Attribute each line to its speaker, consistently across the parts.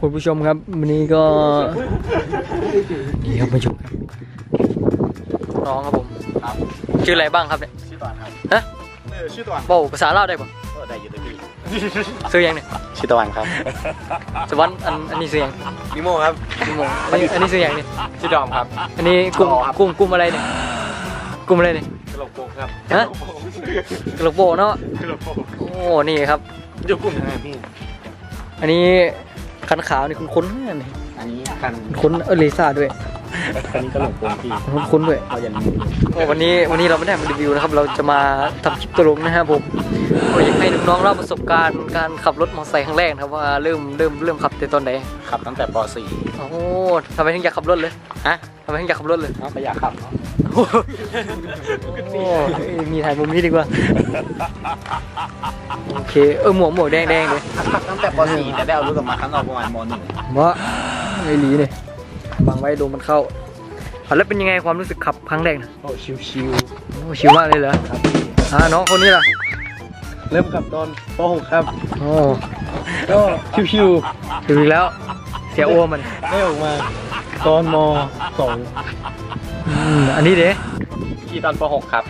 Speaker 1: คุณผู้ชมครับวันนี้ก็นี่ครับผู้ชมครับน้องครับผมครับชื่ออะไรบ้างครับเนี่ย
Speaker 2: ชื่อตะวันครับ
Speaker 1: ฮะ
Speaker 2: ชื่อตะวัน
Speaker 1: บอกภาษาลาวได้ปะ
Speaker 2: ได้อยู่ตะกี้
Speaker 1: ซื้อยังเนี่ย
Speaker 2: ชื่อตะวันครับ
Speaker 1: สวรรค์อันนี้ซื้อยัง
Speaker 2: นิโมครับ
Speaker 1: นิโมอันนี้ซื้อยังเนี่ย
Speaker 2: ชื่อดอมครับ
Speaker 1: อันนี้กลุ่มอะไรเนี่ยกลุ่มอะไรเนี่ย
Speaker 2: กระโหลกโป่งครับ
Speaker 1: ฮะกระโหลกโป่งเนาะ
Speaker 2: กระโหลกโป่ง
Speaker 1: โอ้นี่ครับ
Speaker 2: เดี๋ยวกลุ่มยังไงพี่
Speaker 1: อันนี้คันขาวนี่คุ้นๆนี่
Speaker 2: อันนี้กัน
Speaker 1: คุ้นเลซ่าด้วย
Speaker 2: อันนี้กระโหลกโป่งพี่
Speaker 1: คุ้นด้วย
Speaker 2: เราอย่าลืม
Speaker 1: วันนี้เราไม่ได้มารีวิวนะครับเราจะมาทำคลิปตลกนะครับผมอยากให้น้องๆเล่าประสบการณ์การขับรถมอเตอร์ไซค์ครั้งแรกนะครับว่าเริ่มขับแต่ตอนไหน
Speaker 2: ขับตั้งแต่ป .4
Speaker 1: โอ้ทำไมถึงอยากขับรถเลย
Speaker 2: ฮะ
Speaker 1: ทำไมถึงอยากขับรถเลย
Speaker 2: ก็อยากขับ
Speaker 1: โอ้มีถ่ายมุมนี้ดีกว่าโอเคหมวกแดงเลย
Speaker 2: ขับตั้งแต่ป .4 แต่ได้เอารถออกมาข้างนอกประมาณม .1
Speaker 1: ว่าไม่รีเนี่ยบังไว้โดนมันเข้าแล้วเป็นยังไงความรู้สึกขับครั้งแรกนะ
Speaker 2: โอ้ชิว
Speaker 1: โอ้ชิวมากเลยเหรอ
Speaker 2: ครับ
Speaker 1: น้องคนนี้ล่ะ
Speaker 2: เริ่มขับตอนป .6 ครับ
Speaker 1: โอ้
Speaker 2: ก็ชิว
Speaker 1: ถึงแล้วเสียโอมัน
Speaker 2: ได้ออกมาตอนม
Speaker 1: อันนี้เด้
Speaker 2: ขี่ตอนป .6 ครับ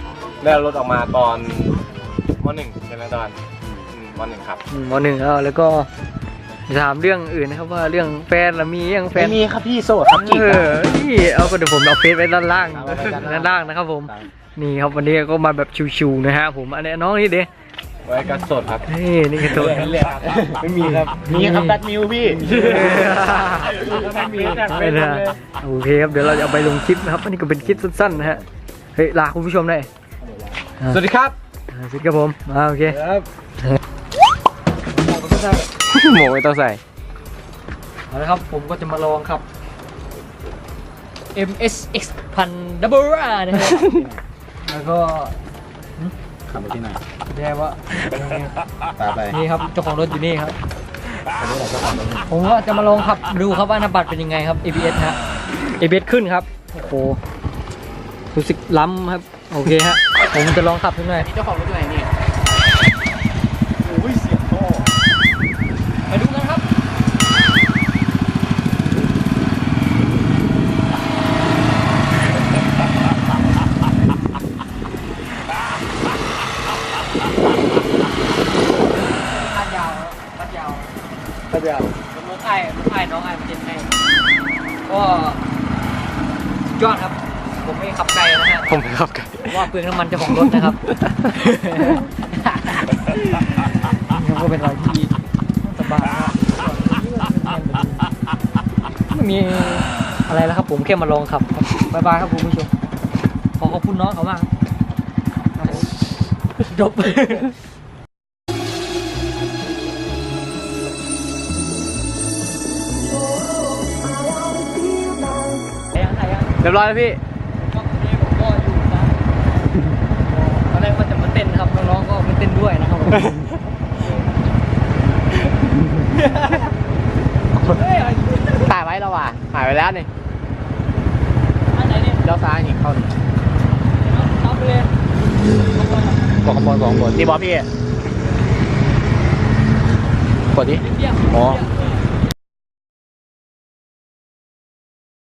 Speaker 2: ได้เอารถออกมาตอนม .1 ใช่ไหมตอนม .1 ครับ
Speaker 1: ม .1 แล้วก็ถามเรื่องอื่นนะครับว่าเรื่องแฟนมียังแฟน
Speaker 2: มีครับพี่โซ่ครับจีบ
Speaker 1: นี่เอาก็เดี๋ยวผมเอาเฟซไว้ด้านล่างนะครับผมนี่ครับวันนี้ก็มาแบบชิวๆนะฮะผมอันนี้น้องนี่เด้
Speaker 2: ไว้กันสดครับ
Speaker 1: นี่กันสด
Speaker 2: ไม่มีครับมีครับแบทมิวพี่
Speaker 1: ไม่นะโอเคครับเดี๋ยวเราจะเอาไปลงคลิปนะครับอันนี้ก็เป็นคลิปสั้นๆนะฮะเฮ้ยลาคุณผู้ชมได้
Speaker 2: สวัสดีครับ
Speaker 1: สวัสดีครับผมโอเค
Speaker 2: ครับหมูไม่ต้องใส่
Speaker 1: เอาละครับผมก็จะมาลองครับ MSX 1000 นะครับแล้วก็
Speaker 2: ขับไปที่ไหน
Speaker 1: แย่ว่า
Speaker 2: ตามไป
Speaker 1: นี่ครับเจ้าของรถอยู่นี่ครับผมก็จะมาลองขับดูครับว่าหน้าบัตรเป็นยังไงครับ ABS ฮะ ABS ขึ้นครับโอ้โหรู้สึกล้ำครับโอเคฮะผมจะลองขับดูหน่อย
Speaker 2: เจ้าของรถอยู่ไหนนี่โอ้ยเสียงท่อ
Speaker 1: ไปดูกันครับรถไอ้น้องไอ้มาเจ็บให้ก็ยอดครับผมไม่ขับไกลนะฮะ
Speaker 2: ผมไม่ขับไกล
Speaker 1: ว่าเปลืองน้ำมันเจ้าของรถนะครับนี่ก็เป็นรอยที่สบายไม่มีอะไรแล้วครับผมแค่มาลองขับบ๊ายบายครับคุณผู้ชมขอบคุณน้องเขามากจบ
Speaker 2: เรียบร้อยแล้วพี่
Speaker 1: ผมก็อยู่นะตอนแรกมันจะมาเต้นครับน้องๆก็มาเต้นด้วยนะครับ
Speaker 2: ถ่ายไว้แล้วว่ะถ่ายไว้แล้วนี่
Speaker 1: อันไหนเนี่ย
Speaker 2: เลี้ยวซ้ายนี่เข้านี่
Speaker 1: เอาไปเลย
Speaker 2: บอกขบวน2 คนนี่บอสพี่กดดิ
Speaker 1: อ๋อ